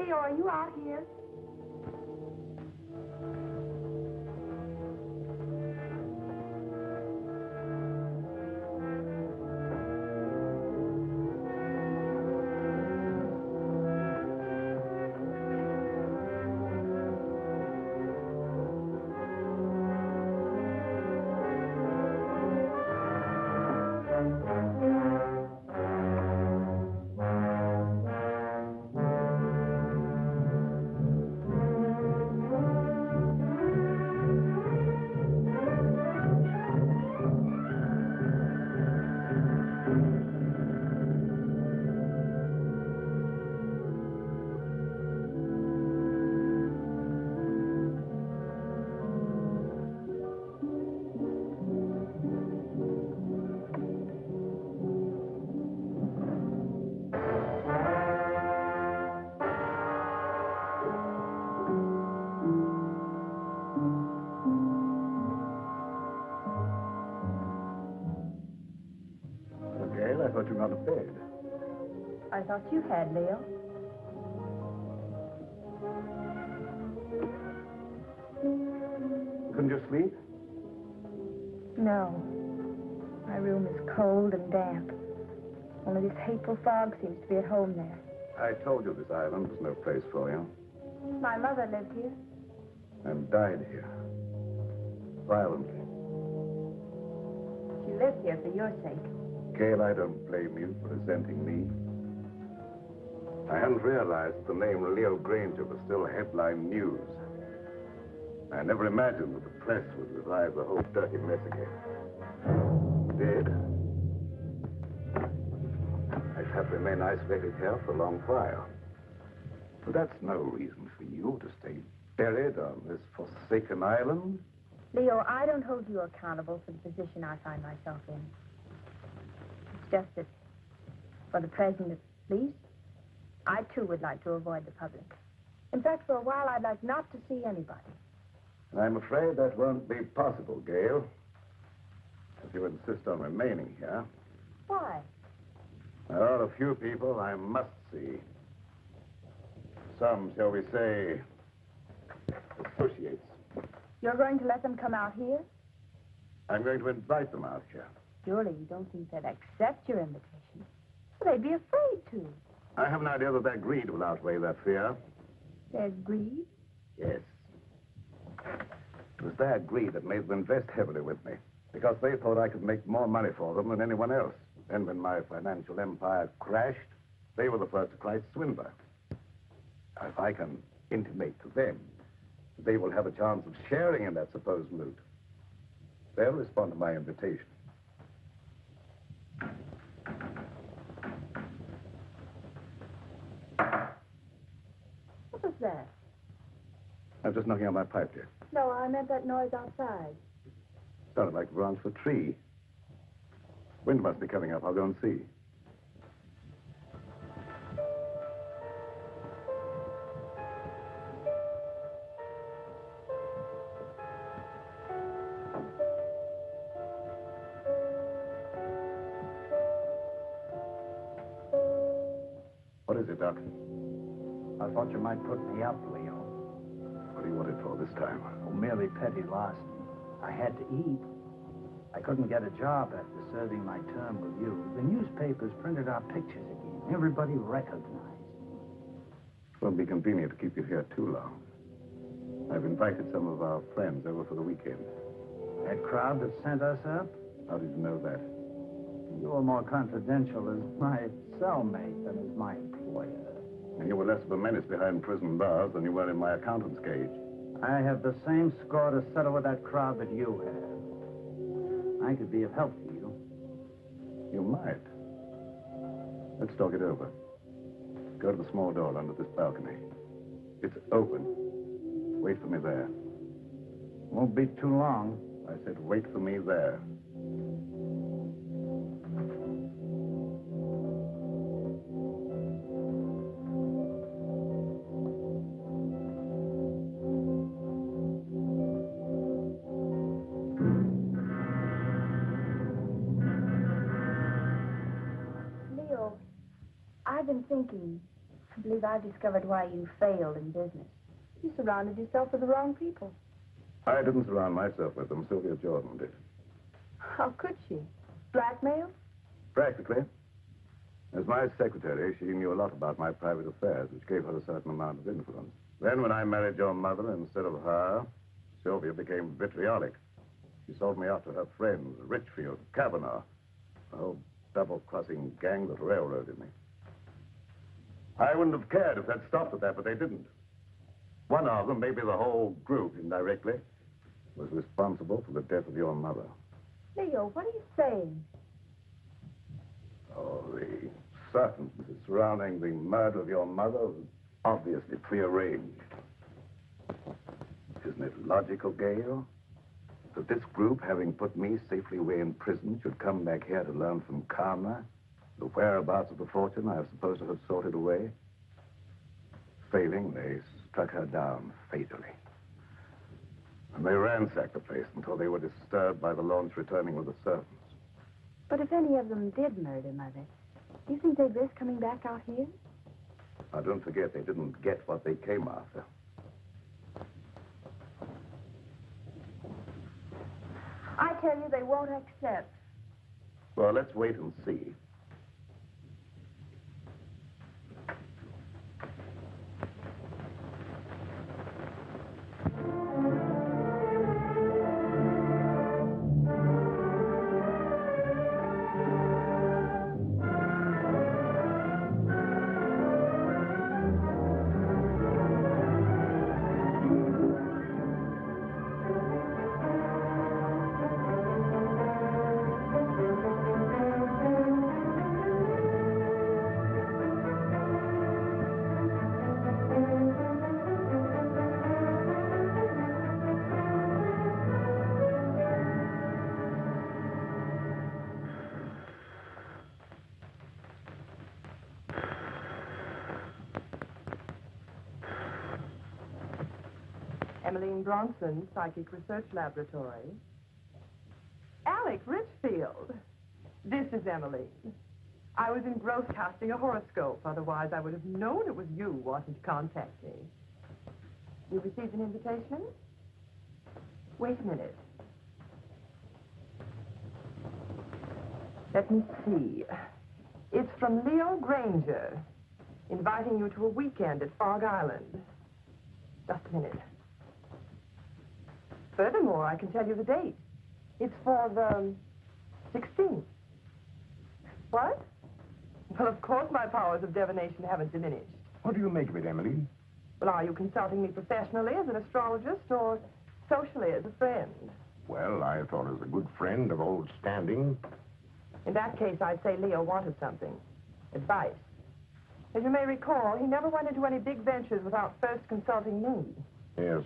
Leo, are you out here? I thought you were out of bed. I thought you had, Leo. Couldn't you sleep? No. My room is cold and damp. Only this hateful fog seems to be at home there. I told you this island was no place for you. My mother lived here. And died here. Violently. She lived here for your sake. Gail, I don't blame you for resenting me. I hadn't realized the name Leo Granger was still headline news. I never imagined that the press would revive the whole dirty mess again. It did. I have to remain isolated here for a long while. But that's no reason for you to stay buried on this forsaken island. Leo, I don't hold you accountable for the position I find myself in. It's just that, for the present at least, I too would like to avoid the public. In fact, for a while, I'd like not to see anybody. I'm afraid that won't be possible, Gail. If you insist on remaining here. Why? There are a few people I must see. Some, shall we say, associates. You're going to let them come out here? I'm going to invite them out here. Surely you don't think they'd accept your invitation. Well, they'd be afraid to. I have an idea that their greed will outweigh that fear. Their greed? Yes. It was their greed that made them invest heavily with me, because they thought I could make more money for them than anyone else. Then when my financial empire crashed, they were the first to cry swindler. If I can intimate to them that they will have a chance of sharing in that supposed loot, they'll respond to my invitation. What was that? I was just knocking on my pipe, dear. No, I meant that noise outside. Sounded like the branch of a tree. Wind must be coming up. I'll go and see. What is it, Doc? I thought you might put me up, Leo. What do you want it for this time? Oh, merely petty larceny. I had to eat. I couldn't get a job after serving my term with you. The newspapers printed our pictures again. Everybody recognized me. It won't be convenient to keep you here too long. I've invited some of our friends over for the weekend. That crowd that sent us up? How did you know that? You were more confidential as my cellmate than as my employer. And you were less of a menace behind prison bars than you were in my accountant's cage. I have the same score to settle with that crowd that you have. I could be of help to you. You might. Let's talk it over. Go to the small door under this balcony. It's open. Wait for me there. Won't be too long. I said wait for me there. I've been thinking, I believe I've discovered why you failed in business. You surrounded yourself with the wrong people. I didn't surround myself with them. Sylvia Jordan did. How could she? Blackmail? Practically. As my secretary, she knew a lot about my private affairs, which gave her a certain amount of influence. Then when I married your mother instead of her, Sylvia became vitriolic. She sold me out to her friends, Richfield, Kavanaugh, a whole double-crossing gang that railroaded me. I wouldn't have cared if they'd stopped at that, but they didn't. One of them, maybe the whole group indirectly, was responsible for the death of your mother. Leo, what are you saying? Oh, the circumstances surrounding the murder of your mother was obviously prearranged. Isn't it logical, Gail, that this group, having put me safely away in prison, should come back here to learn from Karma the whereabouts of the fortune I was supposed to have sorted away? Failing, they struck her down fatally. And they ransacked the place until they were disturbed by the launch returning with the servants. But if any of them did murder Mother, do you think they'd risk coming back out here? Now, don't forget, they didn't get what they came after. I tell you, they won't accept. Well, let's wait and see. Bronson, Psychic Research Laboratory. Alec Richfield. This is Emily. I was engrossed casting a horoscope. Otherwise, I would have known it was you wanting to contact me. You received an invitation? Wait a minute. Let me see. It's from Leo Granger, inviting you to a weekend at Fog Island. Just a minute. Furthermore, I can tell you the date. It's for the 16th. What? Well, of course my powers of divination haven't diminished. What do you make of it, Emily? Well, are you consulting me professionally as an astrologist or socially as a friend? Well, I thought as a good friend of old standing. In that case, I'd say Leo wanted something. Advice. As you may recall, he never went into any big ventures without first consulting me. Yes.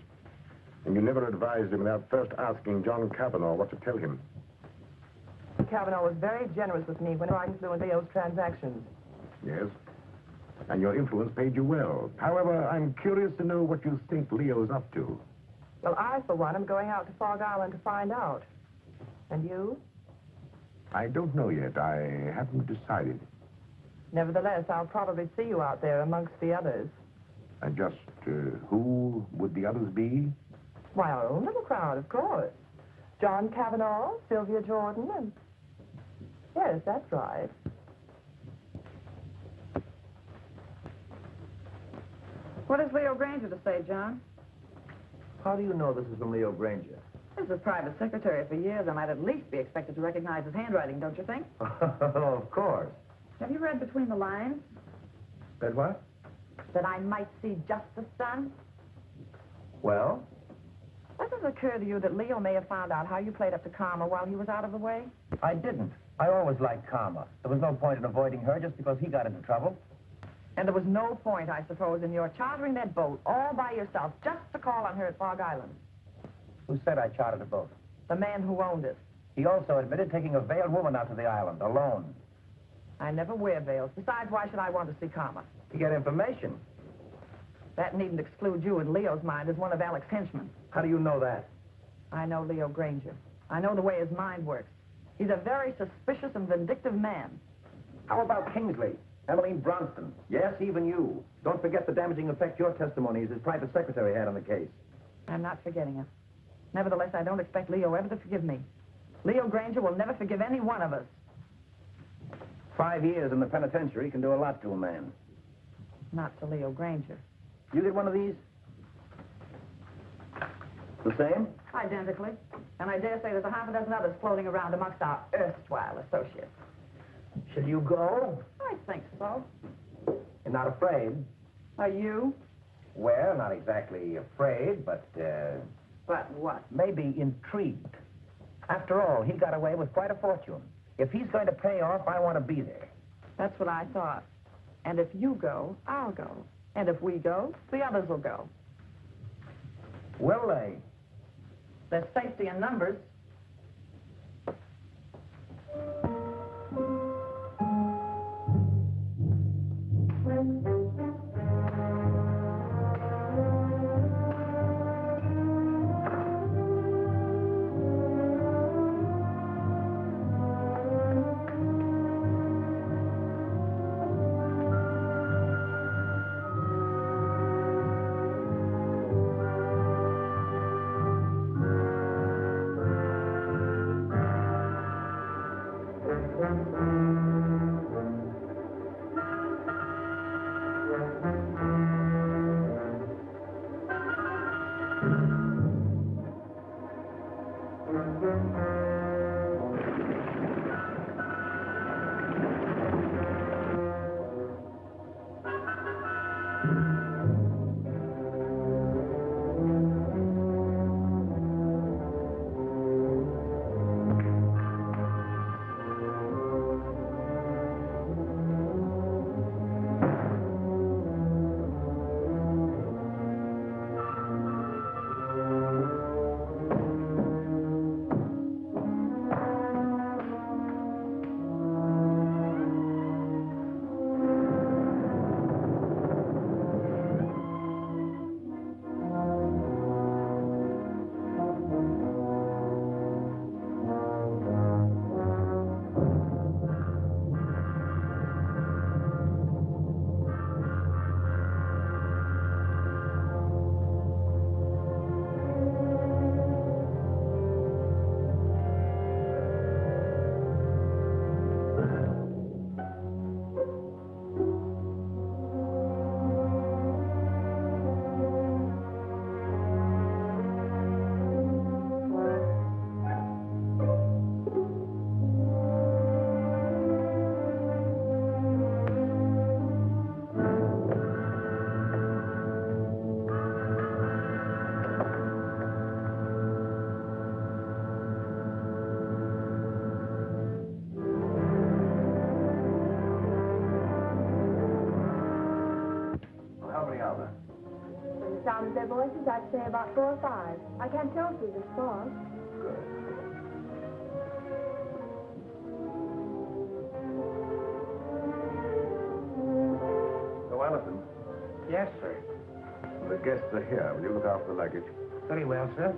And you never advised him without first asking John Kavanaugh what to tell him. Kavanaugh was very generous with me when I influenced Leo's transactions. Yes. And your influence paid you well. However, I'm curious to know what you think Leo's up to. Well, I, for one, am going out to Fog Island to find out. And you? I don't know yet. I haven't decided. Nevertheless, I'll probably see you out there amongst the others. And just who would the others be? Why, our own little crowd, of course. John Kavanaugh, Sylvia Jordan, and... Yes, that's right. What has Leo Granger to say, John? How do you know this is from Leo Granger? As a private secretary for years, I might at least be expected to recognize his handwriting, don't you think? Oh, of course. Have you read between the lines? Read what? That I might see justice done? Well? Does it occur to you that Leo may have found out how you played up to Karma while he was out of the way? I didn't. I always liked Karma. There was no point in avoiding her just because he got into trouble. And there was no point, I suppose, in your chartering that boat all by yourself just to call on her at Fog Island. Who said I chartered a boat? The man who owned it. He also admitted taking a veiled woman out to the island, alone. I never wear veils. Besides, why should I want to see Karma? To get information. That needn't exclude you in Leo's mind as one of Alec's henchmen. How do you know that? I know Leo Granger. I know the way his mind works. He's a very suspicious and vindictive man. How about Kingsley? Emmeline Bronston. Yes, even you. Don't forget the damaging effect your testimony as his private secretary had on the case. I'm not forgetting it. Nevertheless, I don't expect Leo ever to forgive me. Leo Granger will never forgive any one of us. 5 years in the penitentiary can do a lot to a man. Not to Leo Granger. You get one of these? The same? Identically. And I dare say there's a half a dozen others floating around amongst our erstwhile associates. Shall you go? I think so. You're not afraid? Are you? Well, not exactly afraid, but, But what? maybe intrigued. After all, he got away with quite a fortune. If he's going to pay off, I want to be there. That's what I thought. And if you go, I'll go. And if we go, the others will go. Will they? There's safety in numbers. Sound of their voices, I'd say about 4 or 5. I can't tell through this fog. Good. So, Allison, Yes, sir. the guests are here. Will you look after the luggage? Very well, sir.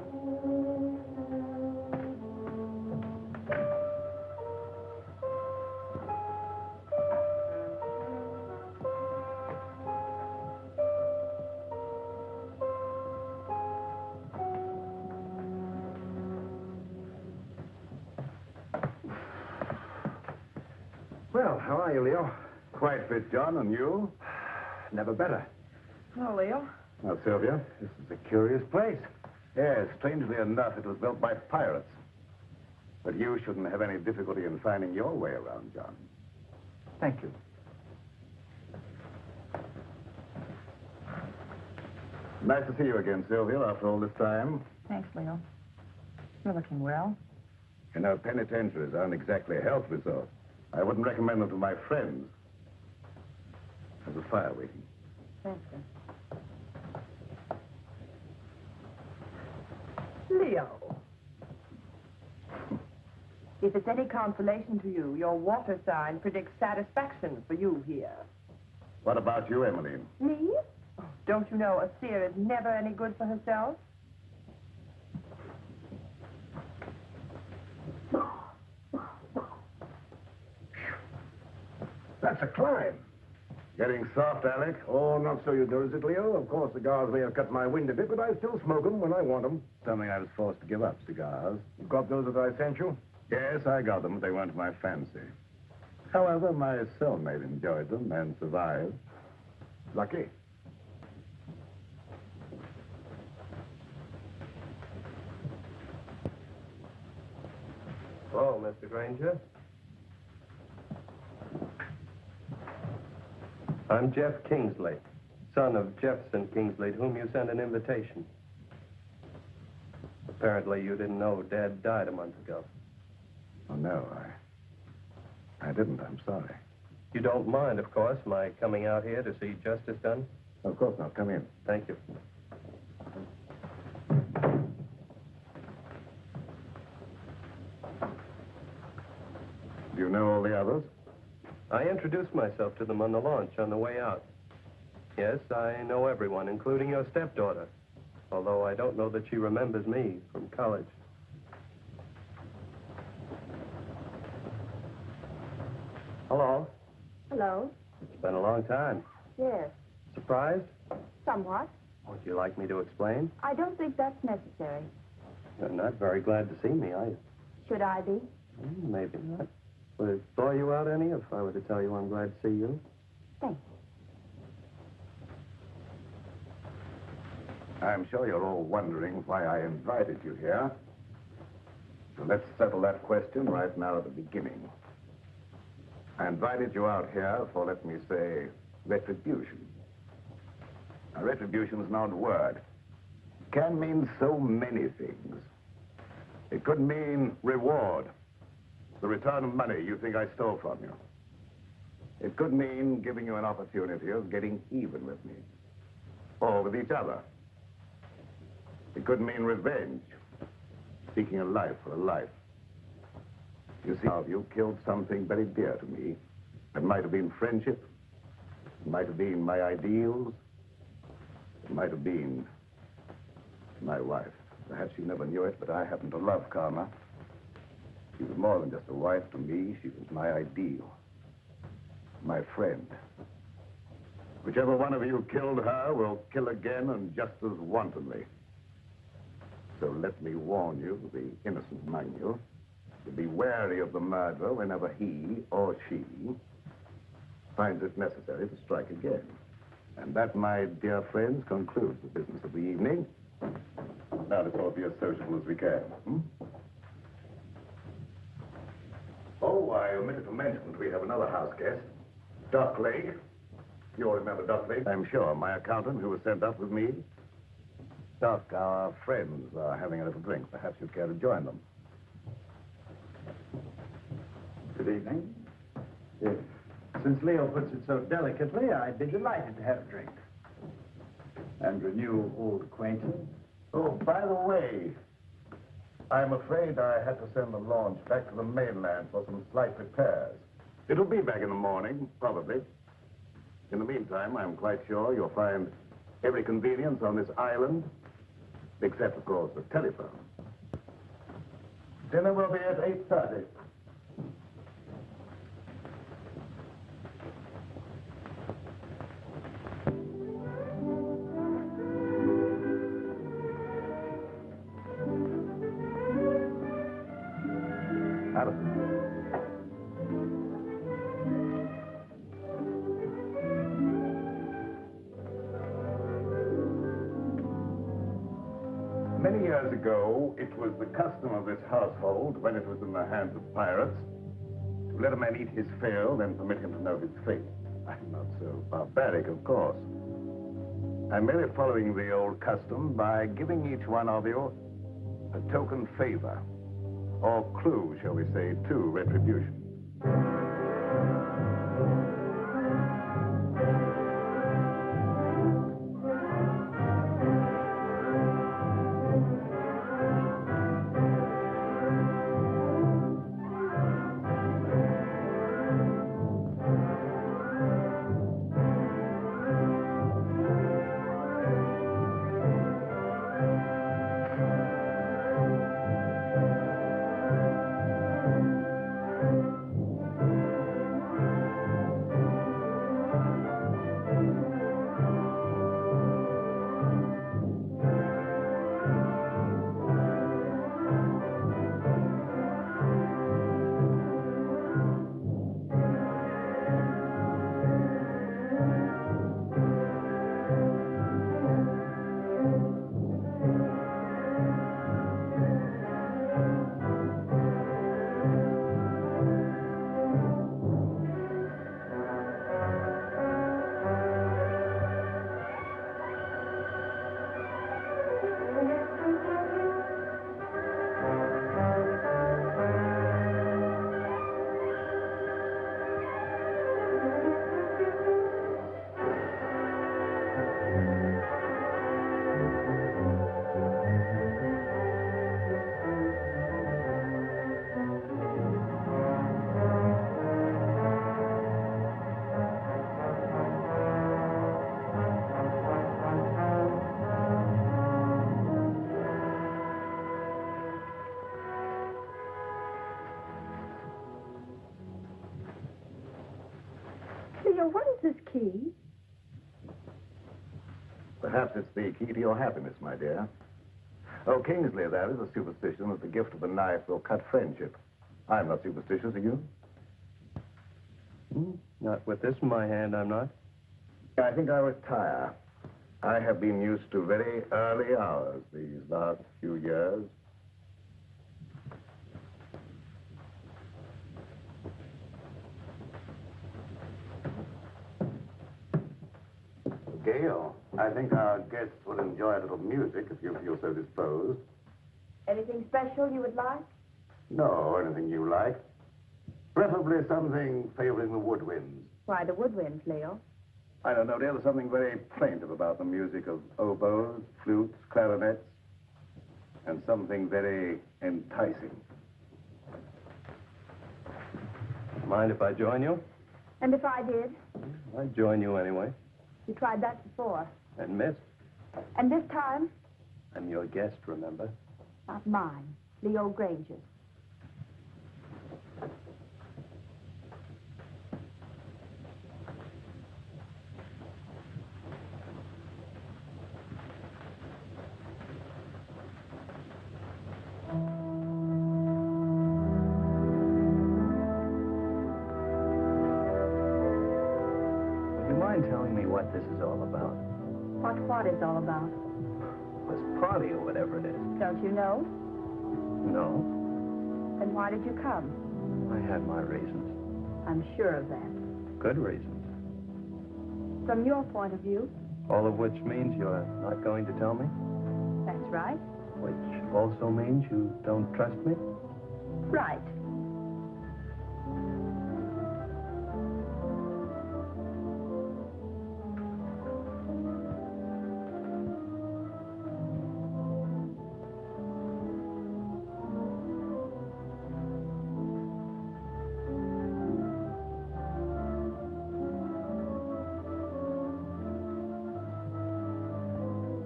Well, how are you, Leo? Quite fit, John, and you? Never better. Hello, Leo. Now, Sylvia, this is a curious place. Yes, strangely enough, it was built by pirates. But you shouldn't have any difficulty in finding your way around, John. Thank you. Nice to see you again, Sylvia, after all this time. Thanks, Leo. You're looking well. You know, penitentiaries aren't exactly a health resort. I wouldn't recommend them to my friends. There's a fire waiting. Thanks, sir. Leo. If it's any consolation to you, your water sign predicts satisfaction for you here. What about you, Emmeline? Me? Oh, don't you know a seer is never any good for herself? That's a climb. Getting soft, Alec? Oh, not so Eudoris it, Leo. Of course, cigars may have cut my wind a bit, but I still smoke them when I want them. Something I was forced to give up, cigars. You got those that I sent you? Yes, I got them, but they weren't my fancy. However, my cellmate enjoyed them and survived. Lucky. Hello, Mr. Granger. I'm Jeff Kingsley, son of Jefferson Kingsley, to whom you sent an invitation. Apparently, you didn't know Dad died a month ago. Oh, no, I didn't. I'm sorry. You don't mind, of course, my coming out here to see justice done? Of course not. Come in. Thank you. Do you know all the others? I introduced myself to them on the launch on the way out. Yes, I know everyone, including your stepdaughter, although I don't know that she remembers me from college. Hello. Hello? It's been a long time. Yes. Surprised? Somewhat. Would you like me to explain? I don't think that's necessary. You're not very glad to see me, are you? Should I be? Maybe not. Would it bore you out any if I were to tell you I'm glad to see you? Thanks. I'm sure you're all wondering why I invited you here. So let's settle that question right now at the beginning. I invited you out here for, let me say, retribution. Now, retribution is an odd word. It can mean so many things. It could mean reward, the return of money you think I stole from you. It could mean giving you an opportunity of getting even with me, or with each other. It could mean revenge, seeking a life for a life. You see, you killed something very dear to me. It might have been friendship. It might have been my ideals. It might have been my wife. Perhaps you never knew it, but I happen to love Karma. She was more than just a wife to me. She was my ideal, my friend. Whichever one of you killed her will kill again and just as wantonly. So let me warn you, the innocent among you, to be wary of the murderer whenever he or she finds it necessary to strike again. And that, my dear friends, concludes the business of the evening. Now let's all be as sociable as we can. Oh, I omitted to mention that we have another house guest, Doc Lake. You all remember Doc Lake? I'm sure. My accountant who was sent up with me. Doc, our friends are having a little drink. Perhaps you'd care to join them. Good evening. Yes. Since Leo puts it so delicately, I'd be delighted to have a drink. And renew old acquaintance. Oh, by the way, I'm afraid I had to send the launch back to the mainland for some slight repairs. It'll be back in the morning, probably. In the meantime, I'm quite sure you'll find every convenience on this island, except, of course, the telephone. Dinner will be at 8:30. Many years ago, it was the custom of this household, when it was in the hands of pirates, to let a man eat his fill, then permit him to know his fate. I'm not so barbaric, of course. I'm merely following the old custom by giving each one of you a token favor, or clue, shall we say, to retribution. Leo, what is this key? Perhaps it's the key to your happiness, my dear. Oh, Kingsley, that is a superstition that the gift of a knife will cut friendship. I'm not superstitious, are you? Not with this in my hand, I'm not. I think I retire. I have been used to very early hours these last few years. Gail, I think our guests will enjoy a little music if you feel so disposed. Anything special you would like? No, anything you like. Preferably something favoring the woodwinds. Why, the woodwinds, Leo. I don't know, dear. There's something very plaintive about the music of oboes, flutes, clarinets, and something very enticing. Mind if I join you? And if I did? I'd join you anyway. You tried that before. And missed. And this time? I'm your guest, remember? Not mine. Leo Granger's. Telling me what this is all about. What is all about? This party or whatever it is. Don't you know? No, Then why did you come? I had my reasons. I'm sure of that. Good reasons. From your point of view, All of which means you're not going to tell me? that's right. Which also means you don't trust me? Right.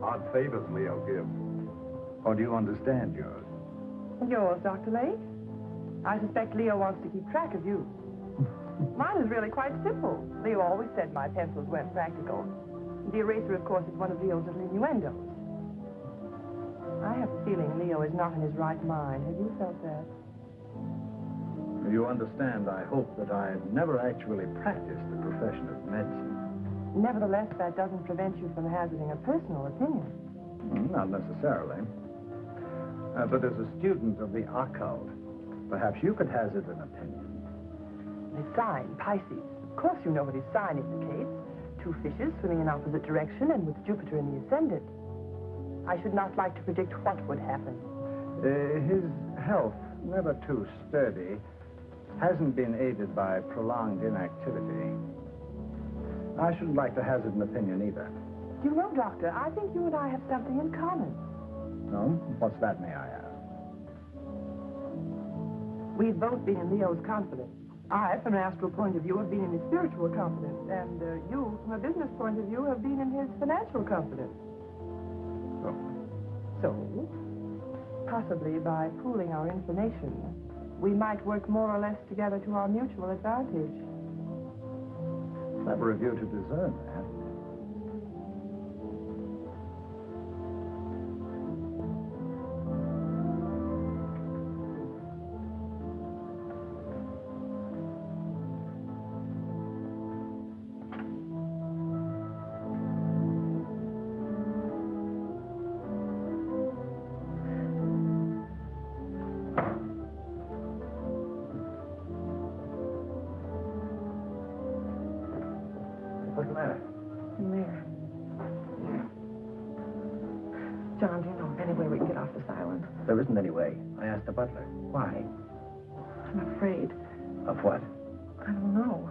Odd favors Leo gives. Or do you understand yours? Yours, Dr. Lake? I suspect Leo wants to keep track of you. Mine is really quite simple. Leo always said my pencils weren't practical. The eraser, of course, is one of Leo's little innuendos. I have a feeling Leo is not in his right mind. Have you felt that? You understand, I hope that I've never actually practiced the profession of medicine. Nevertheless, that doesn't prevent you from hazarding a personal opinion. Not necessarily. But as a student of the occult, perhaps you could hazard an opinion. The sign, Pisces. Of course you know what his sign indicates. Two fishes swimming in opposite direction and with Jupiter in the ascendant. I should not like to predict what would happen. His health, never too sturdy, hasn't been aided by prolonged inactivity. I shouldn't like to hazard an opinion either. You know, Doctor, I think you and I have something in common. No? What's that, may I ask? We've both been in Leo's confidence. I, from an astral point of view, have been in his spiritual confidence. And you, from a business point of view, have been in his financial confidence. So, possibly by pooling our information, we might work more or less together to our mutual advantage. Clever of you to discern that. What's the matter? Mayor. John, do you know of any way we can get off this island? There isn't any way. I asked the butler. Why? I'm afraid. Of what? I don't know.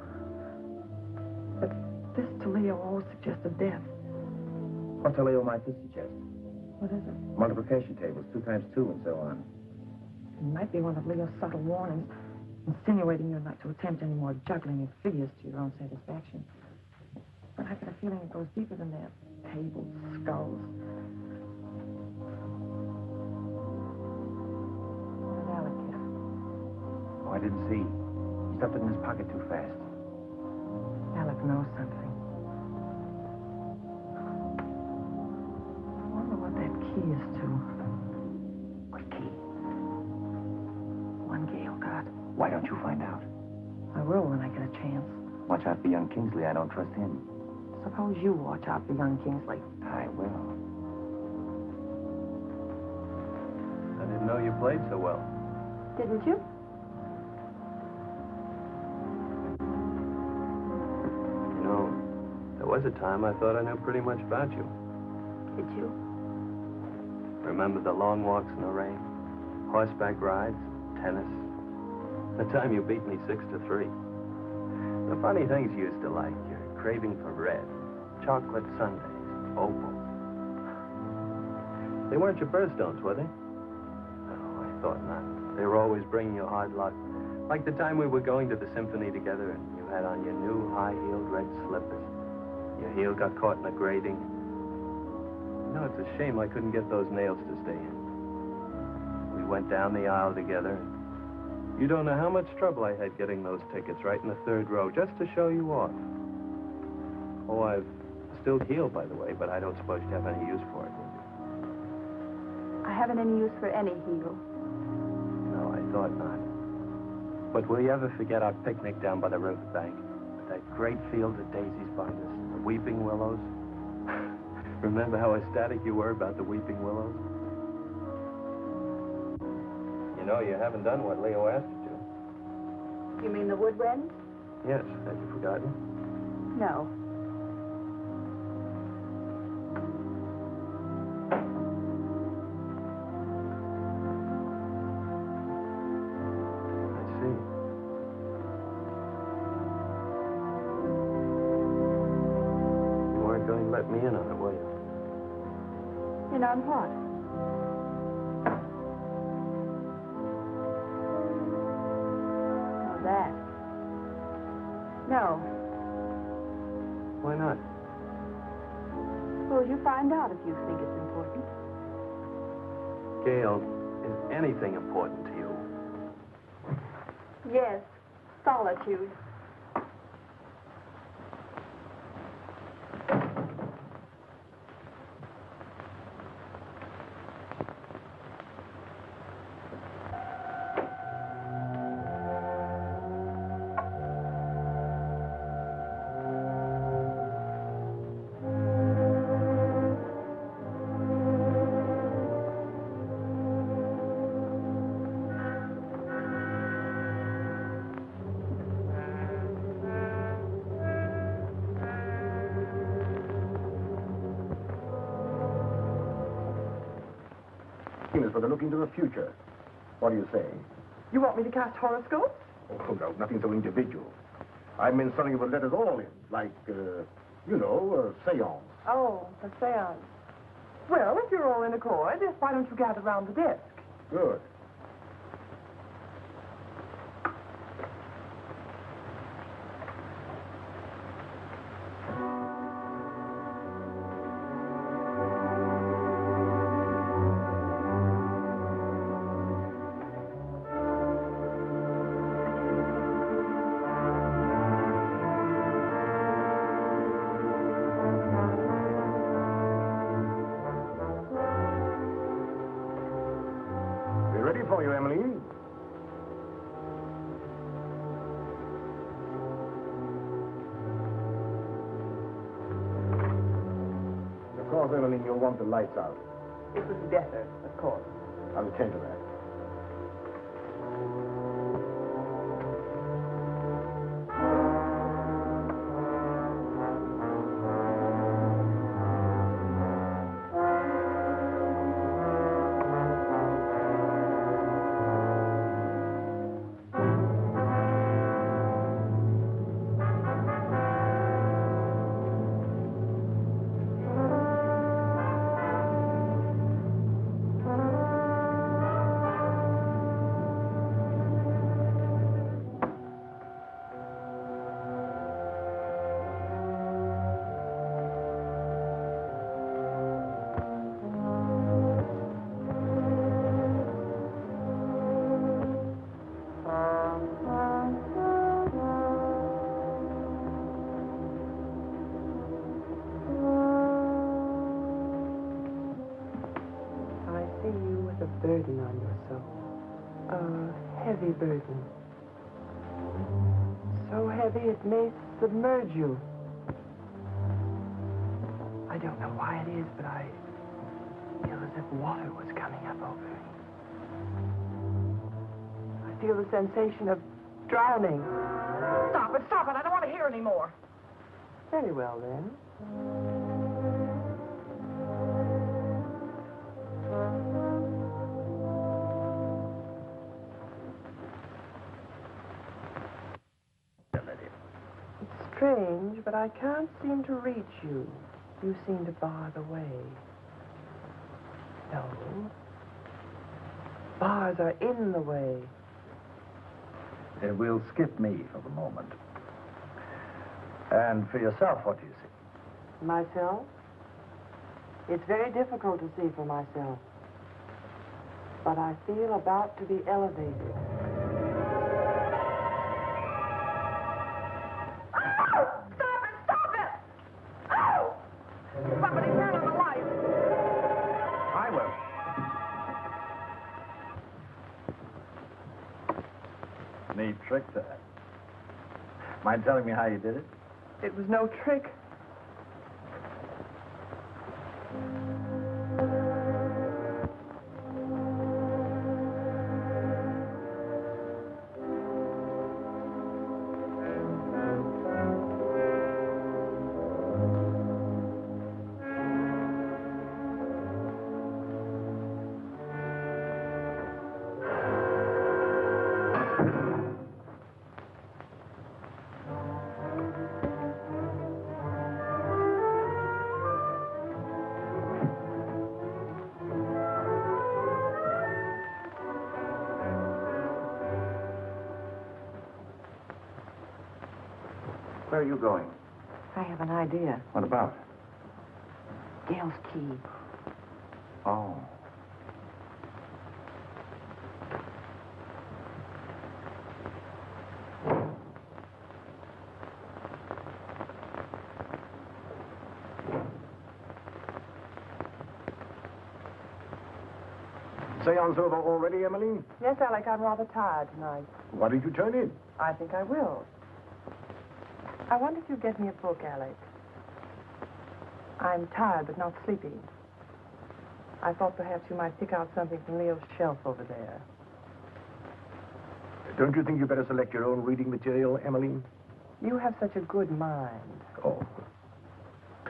But this to Leo always suggested death. What to Leo might this suggest? What is it? Multiplication tables, 2 times 2, and so on. It might be one of Leo's subtle warnings, insinuating you're not to attempt any more juggling of figures to your own satisfaction. But I get a feeling it goes deeper than that. Tables, skulls. What did Alec get? Oh, I didn't see. He stuffed it in his pocket too fast. Alec knows chance. Watch out for young Kingsley. I don't trust him. Suppose you watch out for young Kingsley. I will. I didn't know you played so well. Didn't you? You know, there was a time I thought I knew pretty much about you. Did you? Remember the long walks in the rain? Horseback rides? Tennis? The time you beat me 6-3. The funny things you used to like. Your craving for red. Chocolate sundaes. Opals. They weren't your birthstones, were they? Oh, I thought not. They were always bringing you hard luck. Like the time we were going to the symphony together and you had on your new high-heeled red slippers. Your heel got caught in a grating. You know, it's a shame I couldn't get those nails to stay in. We went down the aisle together. You don't know how much trouble I had getting those tickets right in the third row just to show you off. Oh, I've still healed, by the way, but I don't suppose you have any use for it, would you? I haven't any use for any heel. No, I thought not. But will you ever forget our picnic down by the riverbank? With that great field of daisies behind us, the weeping willows? Remember how ecstatic you were about the weeping willows? You know, you haven't done what Leo asked you to. You mean the wood wrens? Yes, have you forgotten? No. I see. You weren't going to let me in on it, were you? In on what? Oh, that. No. Why not? Suppose you find out if you think it's important. Gail, is anything important to you? Yes. Solitude. For the look into the future. What do you say? You want me to cast horoscopes? Oh, no, nothing so individual. I meant something that would let us all in, like, you know, a seance. Oh, a seance. Well, if you're all in accord, why don't you gather round the desk? Good. Evelyn, you'll want the lights out. It was better, of course. I'll attend to that. Burden on your soul. A heavy burden. So heavy it may submerge you. I don't know why it is, but I feel as if water was coming up over me. I feel the sensation of drowning. Stop it, stop it. I don't want to hear any more. Very well, then. It's strange, but I can't seem to reach you. You seem to bar the way. No. Bars are in the way. We'll skip me for the moment. And for yourself, what do you see? Myself? It's very difficult to see for myself. But I feel about to be elevated. Oh! Stop it! Stop it! Oh! Somebody turn on the light. I will. Neat trick, that. Mind telling me how you did it? It was no trick. Where are you going? I have an idea. What about? Gail's key. Oh. Seance over already, Emmeline? Yes, Alec, I'm rather tired tonight. Why did you turn in? I think I will. I wonder if you'd get me a book, Alec. I'm tired, but not sleepy. I thought perhaps you might pick out something from Leo's shelf over there. Don't you think you better select your own reading material, Emmeline? You have such a good mind. Oh.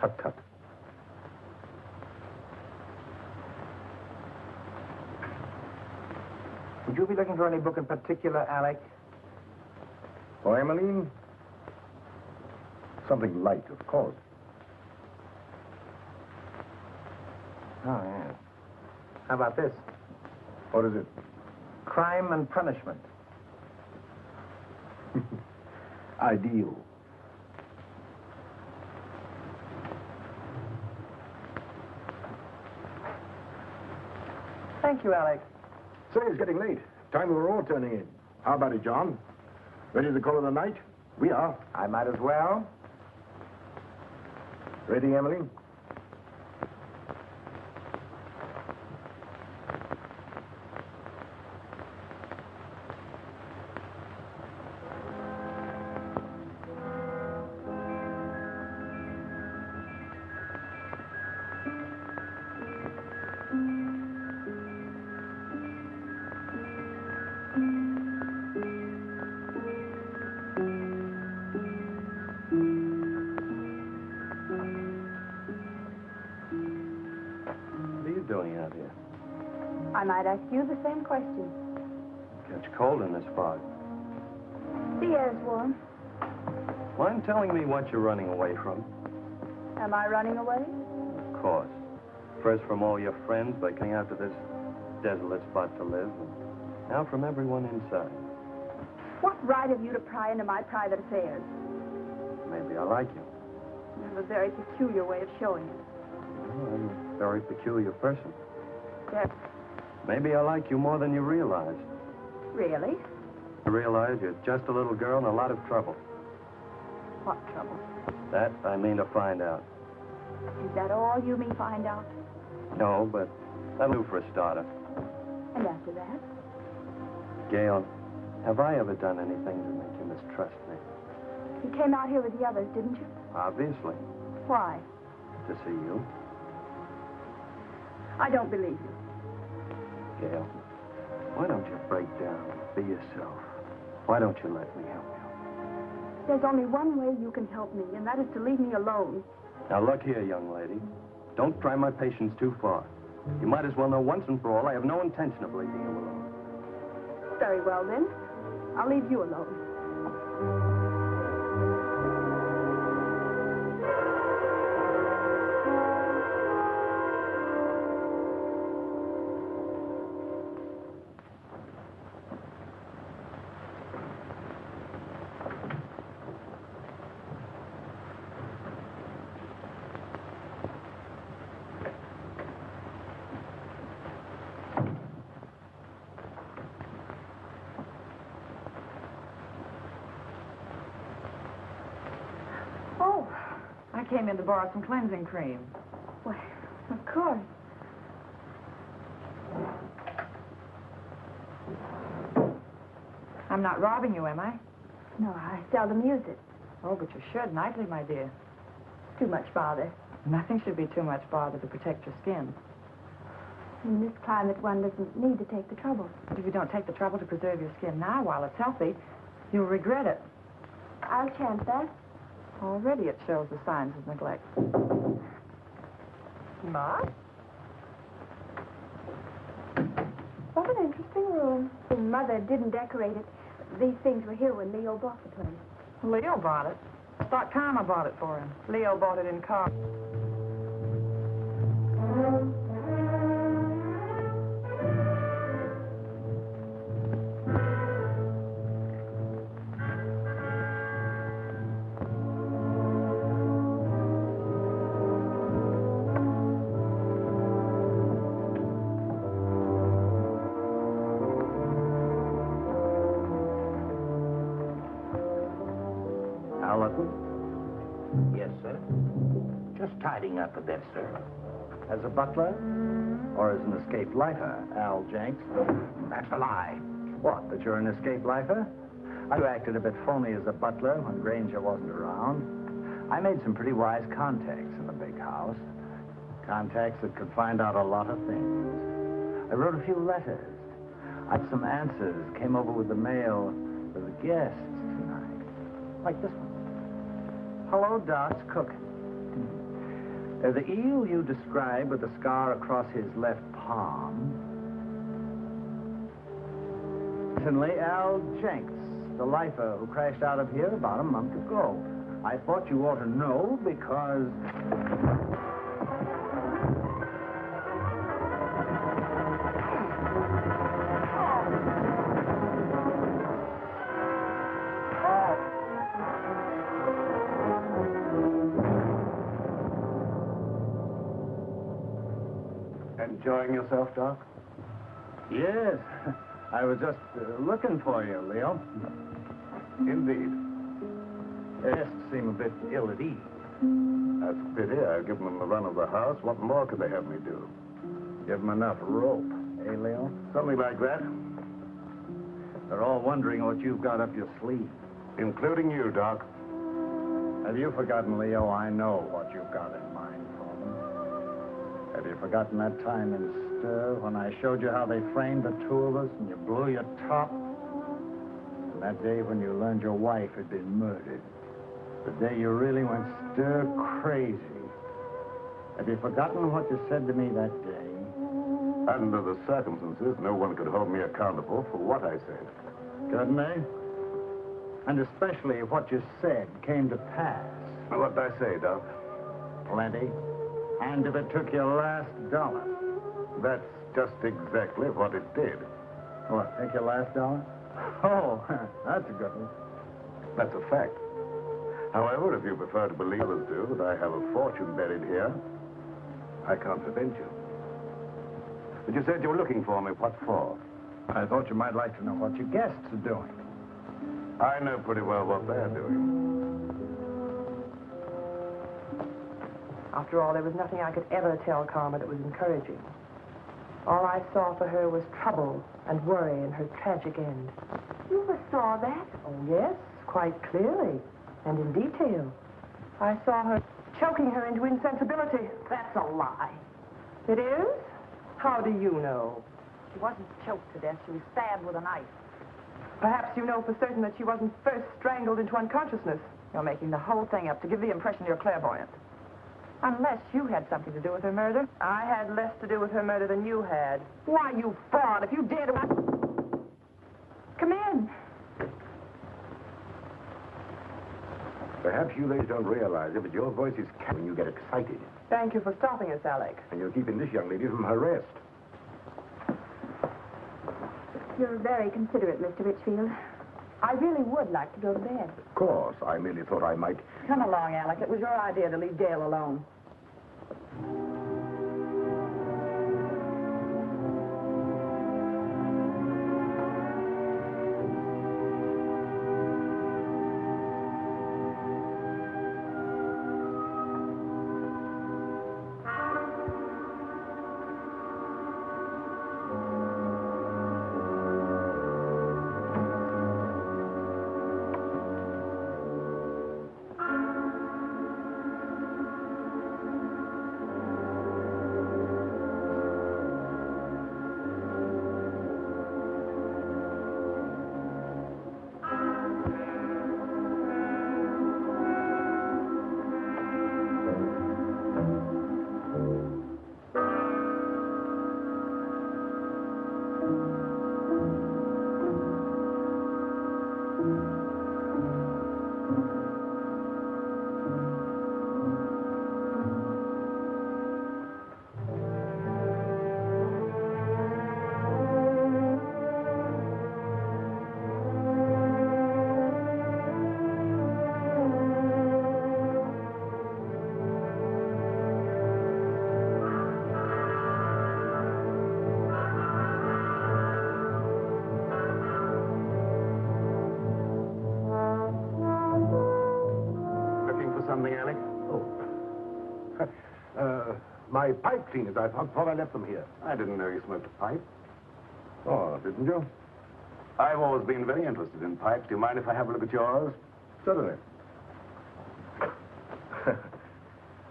Tut, tut. Would you be looking for any book in particular, Alec? For Emmeline? Something light, of course. Oh, yeah. How about this? What is it? Crime and Punishment. Ideal. Thank you, Alec. Say, it's getting late. Time we were all turning in. How about it, John? Ready to call it a night? We are. I might as well. Ready, Emily? I might ask you the same question. Catch cold in this fog. The air's warm. Mind telling me what you're running away from? Am I running away? Of course. First from all your friends by coming out to this desolate spot to live, and now from everyone inside. What right have you to pry into my private affairs? Maybe I like you. You have a very peculiar way of showing it. Well, I'm a very peculiar person. There. Maybe I like you more than you realize. Really? I realize you're just a little girl in a lot of trouble. What trouble? That I mean to find out. Is that all you mean find out? No, but that'll do for a starter. And after that? Gail, have I ever done anything to make you mistrust me? You came out here with the others, didn't you? Obviously. Why? To see you. I don't believe you. Gail, why don't you break down and be yourself? Why don't you let me help you? There's only one way you can help me, and that is to leave me alone. Now, look here, young lady. Don't try my patience too far. You might as well know once and for all I have no intention of leaving you alone. Very well, then. I'll leave you alone. I came in to borrow some cleansing cream. Why, of course. I'm not robbing you, am I? No, I seldom use it. Oh, but you should nightly, my dear. Too much bother. Nothing should be too much bother to protect your skin. In this climate, one doesn't need to take the trouble. But if you don't take the trouble to preserve your skin now while it's healthy, you'll regret it. I'll chance that. Already it shows the signs of neglect. Ma? What an interesting room. Mother didn't decorate it. These things were here when Leo bought the place. Leo bought it. I thought Karma bought it for him. Leo bought it in car. Yes, sir. Just tidying up a bit, sir. As a butler? Or as an escaped lifer, Al Jenks? That's a lie. What, that you're an escaped lifer? You acted a bit phony as a butler when Granger wasn't around. I made some pretty wise contacts in the big house. Contacts that could find out a lot of things. I wrote a few letters. I had some answers, came over with the mail for the guests tonight. Like this one. Hello, Doc's cooking. The eel you described with the scar across his left palm. Recently, Al Jenks, the lifer who crashed out of here about a month ago. I thought you ought to know because... Enjoying yourself, Doc? Yes. I was just looking for you, Leo. Indeed. Guests seem a bit ill at ease. That's a pity. I've given them the run of the house. What more could they have me do? Give them enough rope, eh, Leo? Something like that. They're all wondering what you've got up your sleeve. Including you, Doc. Have you forgotten, Leo? I know what you've got in mind for them. Have you forgotten that time in Stir when I showed you how they framed the two of us and you blew your top? And that day when you learned your wife had been murdered. The day you really went stir crazy. Have you forgotten what you said to me that day? Under the circumstances, no one could hold me accountable for what I said. Couldn't they? And especially if what you said came to pass. What did I say, Doc? Plenty. And if it took your last dollar. That's just exactly what it did. What, take your last dollar? Oh, that's a good one. That's a fact. However, if you prefer to believe as do that I have a fortune buried here, I can't prevent you. But you said you were looking for me. What for? I thought you might like to know what your guests are doing. I know pretty well what they're doing. After all, there was nothing I could ever tell Karma that was encouraging. All I saw for her was trouble and worry and her tragic end. You saw that? Oh, yes, quite clearly. And in detail. I saw her choking her into insensibility. That's a lie. It is? How do you know? She wasn't choked to death. She was stabbed with a knife. Perhaps you know for certain that she wasn't first strangled into unconsciousness. You're making the whole thing up to give the impression you're clairvoyant. Unless you had something to do with her murder. I had less to do with her murder than you had. Why, you fraud, if you dare to... Come in. Perhaps you ladies don't realize it, but your voice is when you get excited. Thank you for stopping us, Alec. And you're keeping this young lady from her rest. You're very considerate, Mr. Richfield. I really would like to go to bed. Of course, I merely thought I might... Come along, Alec. It was your idea to leave Gail alone. Something, Alec? Oh. My pipe cleaners. I thought I left them here. I didn't know you smoked a pipe. Oh, didn't you? I've always been very interested in pipes. Do you mind if I have a look at yours? Certainly.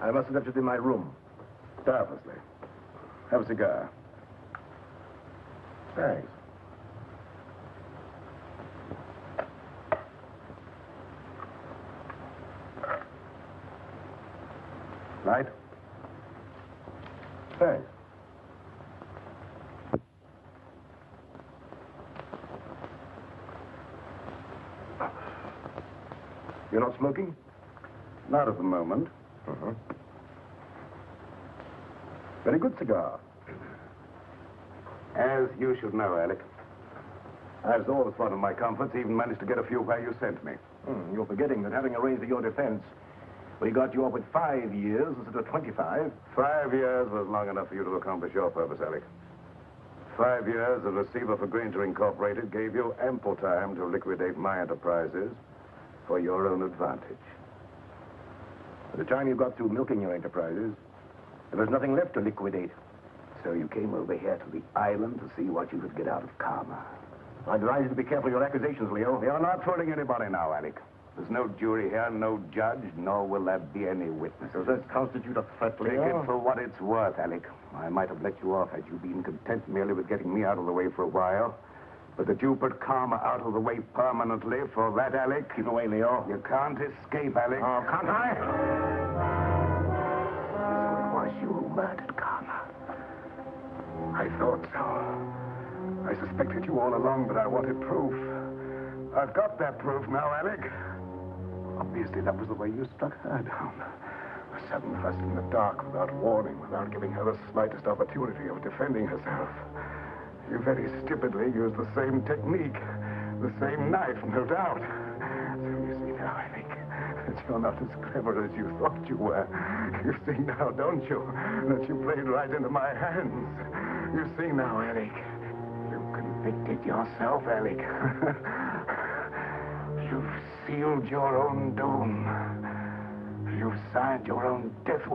I must have left it in my room. Purposely. Have a cigar. Thanks. Light? Thanks. You're not smoking? Not at the moment. Uh-huh. Very good cigar. As you should know, Alec. As always one of my comforts, even managed to get a few where you sent me. You're forgetting that having arranged for your defense, we got you up with 5 years instead of 25. 5 years was long enough for you to accomplish your purpose, Alec. 5 years as receiver for Granger Incorporated gave you ample time to liquidate my enterprises for your own advantage. By the time you got through milking your enterprises, there was nothing left to liquidate. So you came over here to the island to see what you could get out of Karma. I'd advise you to be careful of your accusations, Leo. You're not fooling anybody now, Alec. There's no jury here, no judge, nor will there be any witnesses. Does that constitute a threat, Take Leo? it for what it's worth, Alec. I might have let you off had you been content merely with getting me out of the way for a while. But that you put Karma out of the way permanently, for that, Alec... Keep away, Leo. You can't escape, Alec. Oh, can't I? So it was you who murdered Karma. I thought so. I suspected you all along, but I wanted proof. I've got that proof now, Alec. Obviously, that was the way you struck her down. A sudden thrust in the dark, without warning, without giving her the slightest opportunity of defending herself. You very stupidly used the same technique, the same knife, no doubt. So you see now, Alec, that you're not as clever as you thought you were. You see now, don't you, that you played right into my hands. You see now, Alec, you convicted yourself, Alec. You've sealed your own doom. You've signed your own death.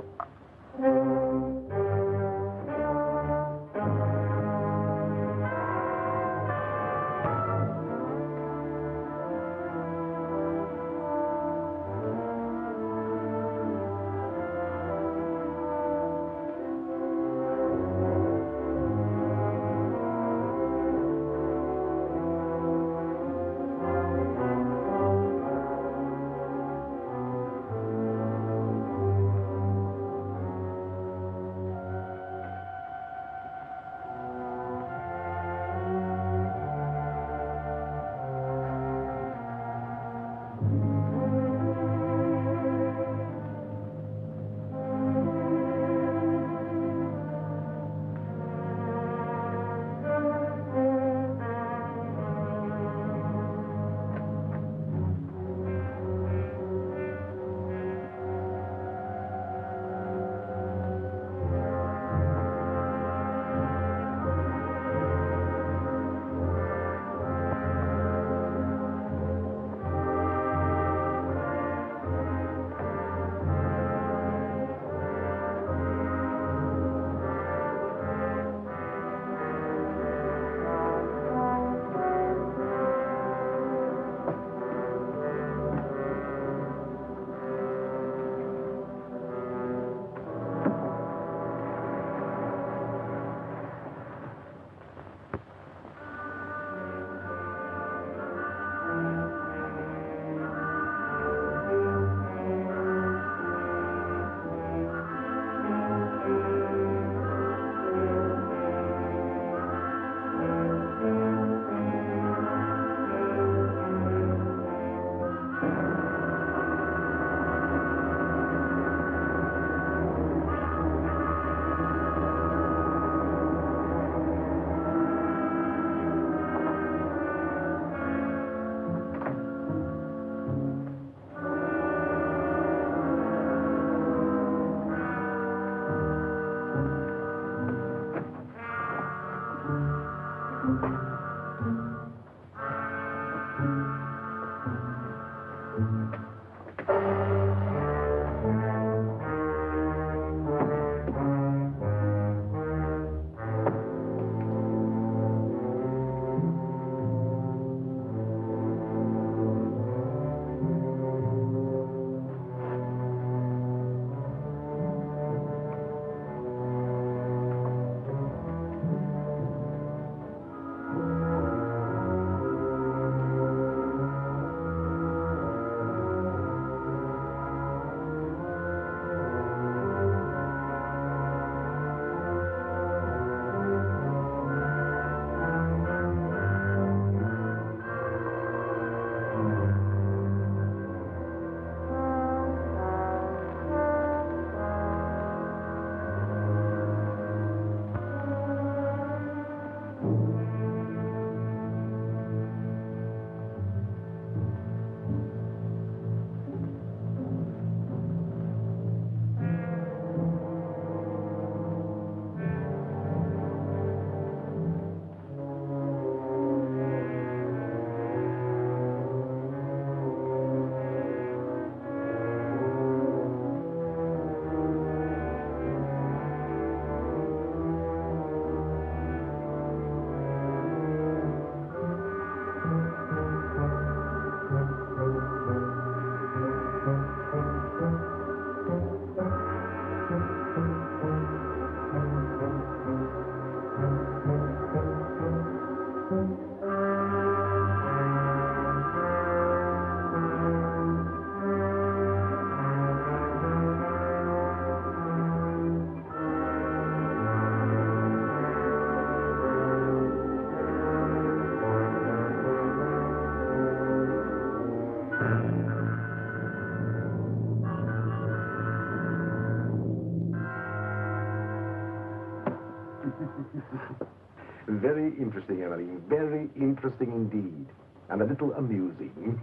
Very interesting, Emily. Very interesting indeed. And a little amusing.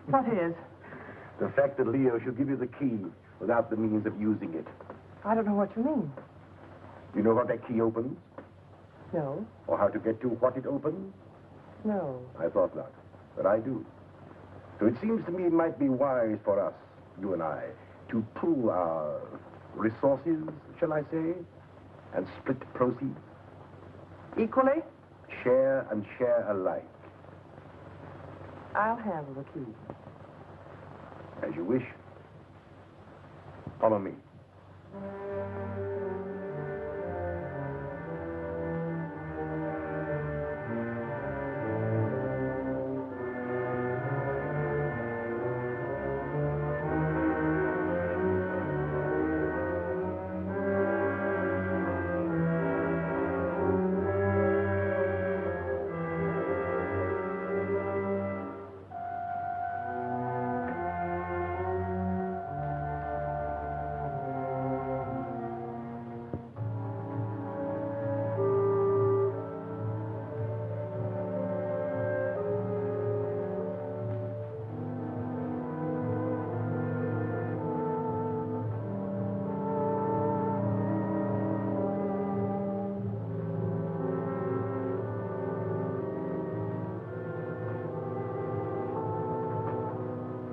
What is? The fact that Leo should give you the key without the means of using it. I don't know what you mean. You know what that key opens? No. Or how to get to what it opens? No. I thought not, but I do. So it seems to me it might be wise for us, you and I, to pool our resources, shall I say, and split proceeds. Equally? Share and share alike. I'll handle the key. As you wish. Follow me.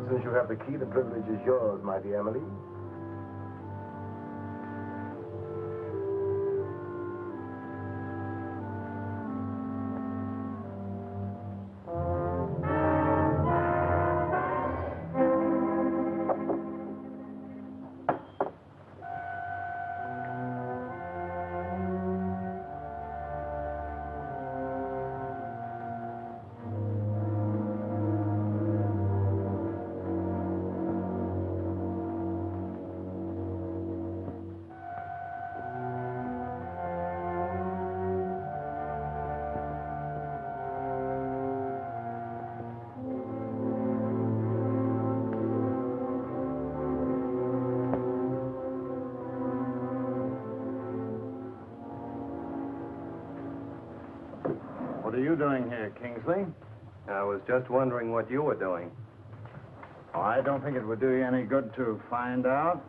Since you have the key, the privilege is yours, my dear Emily. What are you doing here, Kingsley? I was just wondering what you were doing. Oh, I don't think it would do you any good to find out.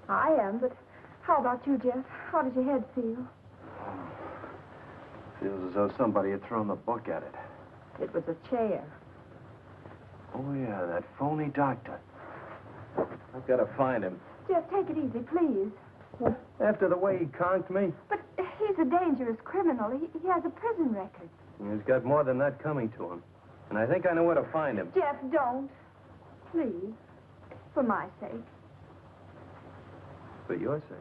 I am, but how about you, Jeff? How does your head feel? Feels as though somebody had thrown the book at it. It was a chair. Oh, yeah, that phony doctor. I've got to find him. Jeff, take it easy, please. After the way he conked me, But he's a dangerous criminal. He has a prison record. he's got more than that coming to him. And I think I know where to find him. Jeff, don't. Please. For my sake. For your sake.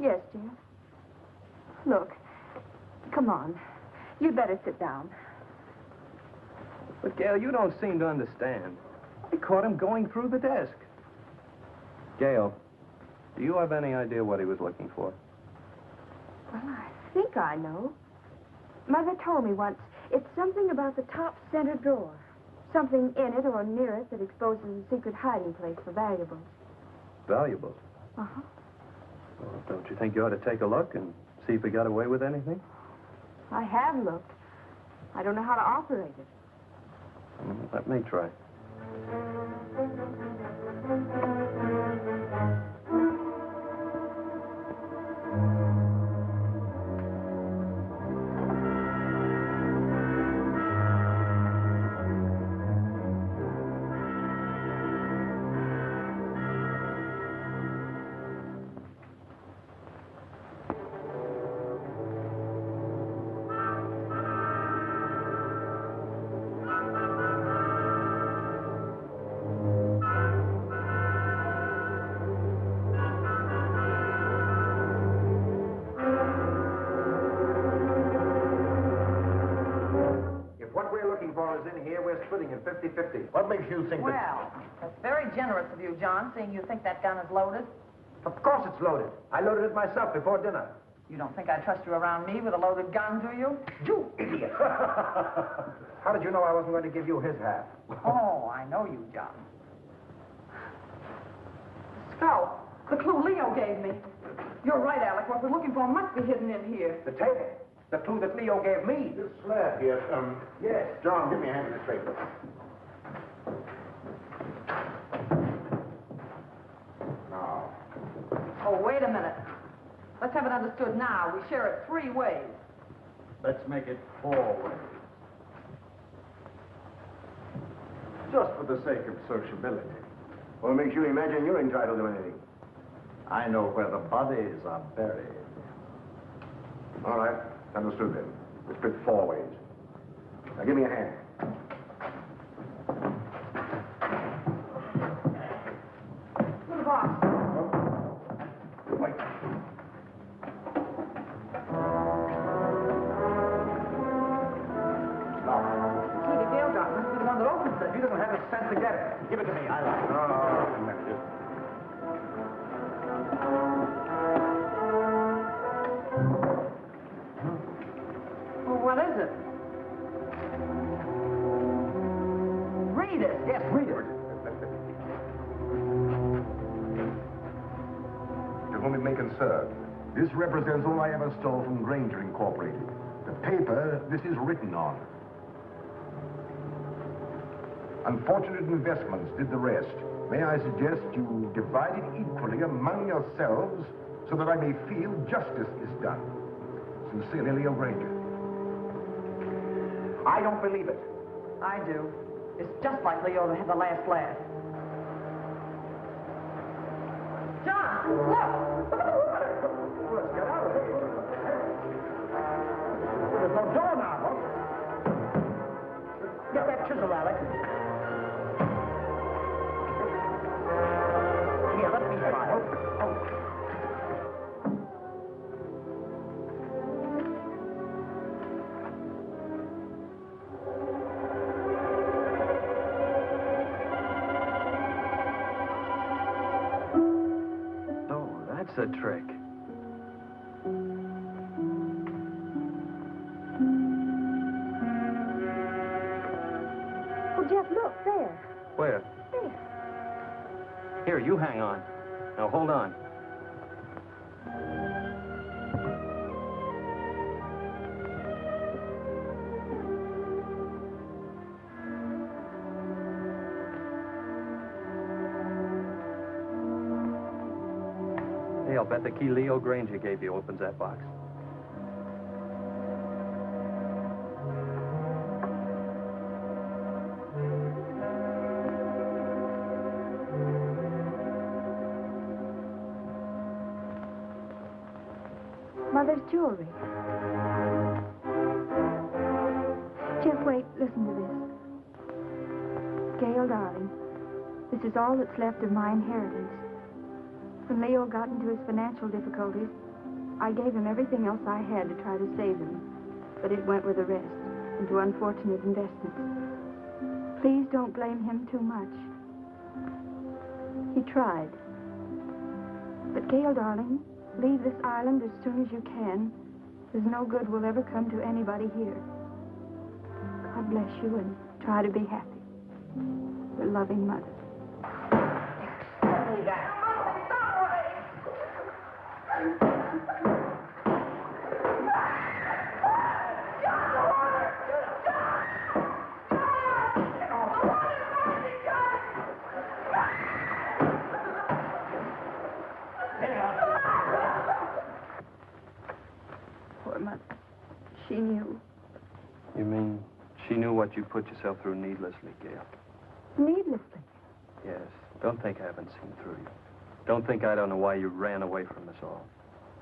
Yes, Jeff. Look, come on. You'd better sit down. But, Gail, you don't seem to understand. I caught him going through the desk. Gail, do you have any idea what he was looking for? Well, I think I know. Mother told me once. It's something about the top center drawer. Something in it or near it that exposes a secret hiding place for valuables. Valuables? Uh-huh. Well, don't you think you ought to take a look and see if we got away with anything? I have looked. I don't know how to operate it. Let me try. Splitting it 50-50. What makes you think that... Well, that's very generous of you, John, seeing you think that gun is loaded. Of course it's loaded. I loaded it myself before dinner. You don't think I trust you around me with a loaded gun, do you? You idiot! How did you know I wasn't going to give you his half? Oh, I know you, John. Scout, the clue Leo gave me. You're right, Alec. What we're looking for must be hidden in here. The table. The clue that Leo gave me. This slab here, Yes. John, give me a hand in this paper. Now. Oh, wait a minute. Let's have it understood now. We share it 3 ways. Let's make it 4 ways. Just for the sake of sociability. What makes you imagine you're entitled to anything? I know where the bodies are buried. All right. Understood then. We split 4 ways. Now give me a hand. To the box. Wait. Key to Gale got must be the one that opens it. He doesn't have the sense to get it. Give it to me. I like it. Oh, manager. What is it? Read it. Yes, read it. To whom it may concern, this represents all I ever stole from Granger Incorporated. The paper this is written on. Unfortunate investments did the rest. May I suggest you divide it equally among yourselves so that I may feel justice is done. Sincerely, Leo Granger. I don't believe it. I do. It's just like Leo to have the last laugh. John, look! Look at the water! Let's get out of here. There's no door now, huh? Get that chisel, Alec. Here, let me try. Oh. That's a trick. Oh, Jeff, look, there. Where? There. Here, you hang on. Now, hold on. Hey, I'll bet the key Leo Granger gave you opens that box. Mother's jewelry. Jeff, wait, listen to this. Gail, darling, this is all that's left of my inheritance. When Leo got into his financial difficulties, I gave him everything else I had to try to save him. But it went with the rest, into unfortunate investments. Please don't blame him too much. He tried. But Gail, darling, leave this island as soon as you can. There's no good will ever come to anybody here. God bless you and try to be happy. Your loving mother. Poor mother. She knew. You mean she knew what you put yourself through needlessly, Gail? Needlessly. Yes. Don't think I haven't seen through you. Don't think I don't know why you ran away from us all.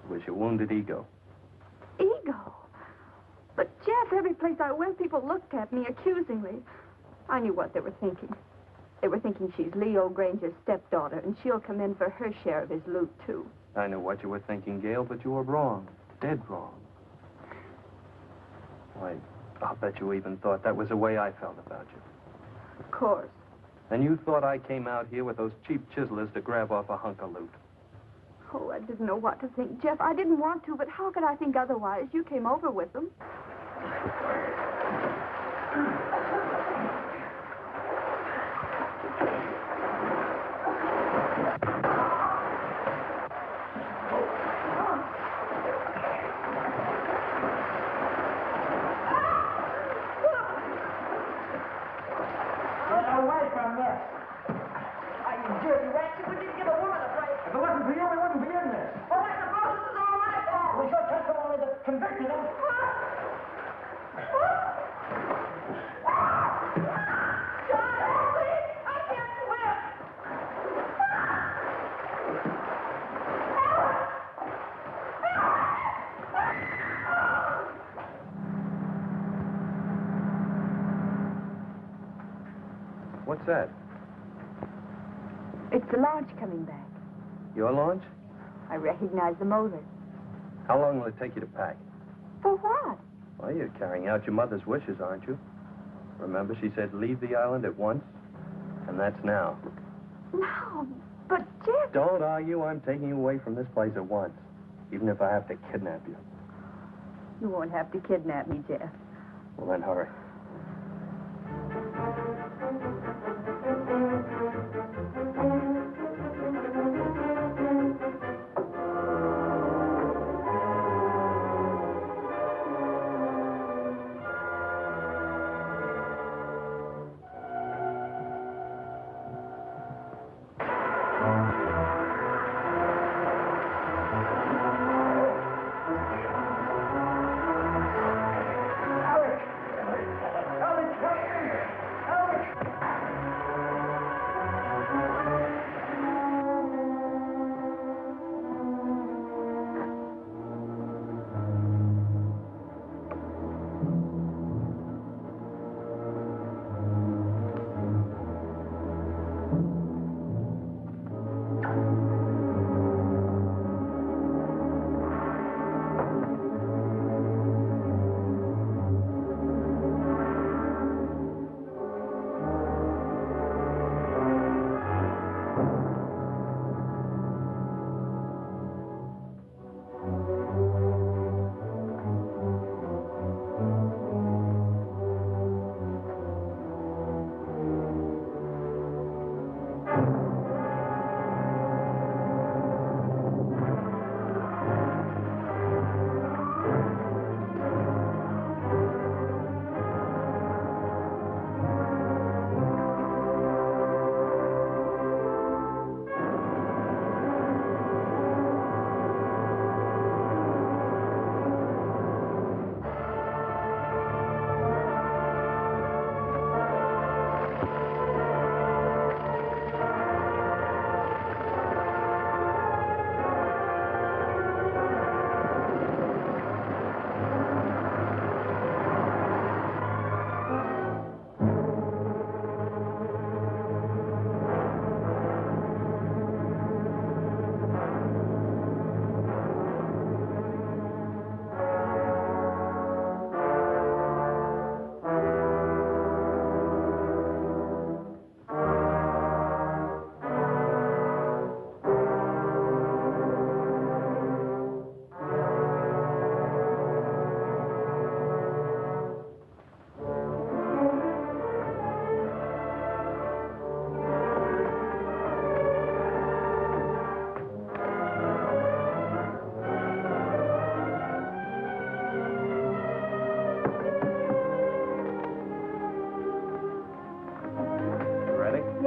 It was your wounded ego. Ego? But, Jeff, every place I went, people looked at me accusingly. I knew what they were thinking. They were thinking she's Leo Granger's stepdaughter, and she'll come in for her share of his loot, too. I know what you were thinking, Gail, but you were wrong. Dead wrong. Why, I'll bet you even thought that was the way I felt about you. Of course. And you thought I came out here with those cheap chiselers to grab off a hunk of loot. Oh, I didn't know what to think, Jeff. I didn't want to, but how could I think otherwise? You came over with them. Get away from this. You dirty rat. You didn't give a woman a break. If it wasn't for you, we wouldn't be in this. Well, I suppose this is all my fault. It was your testimony that convicted him. John, please. I can't swim. What's that? It's the launch coming back. Your launch? I recognize the motor. How long will it take you to pack? For what? Well, you're carrying out your mother's wishes, aren't you? Remember, she said leave the island at once? And that's now. No, but Jeff... Don't argue. I'm taking you away from this place at once. Even if I have to kidnap you. You won't have to kidnap me, Jeff. Well, then hurry.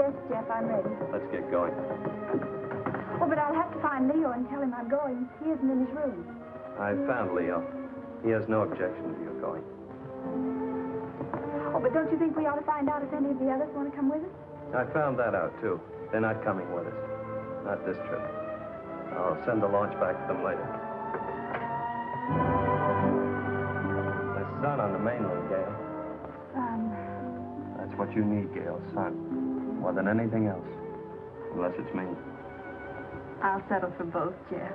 Yes, Jeff, I'm ready. Let's get going. Oh, but I'll have to find Leo and tell him I'm going. He isn't in his room. I found Leo. He has no objection to you going. Oh, but don't you think we ought to find out if any of the others want to come with us? I found that out, too. They're not coming with us. Not this trip. I'll send the launch back to them later. There's sun on the mainland, Gail. That's what you need, Gail, sun. More than anything else. Unless it's me. I'll settle for both, Jeff.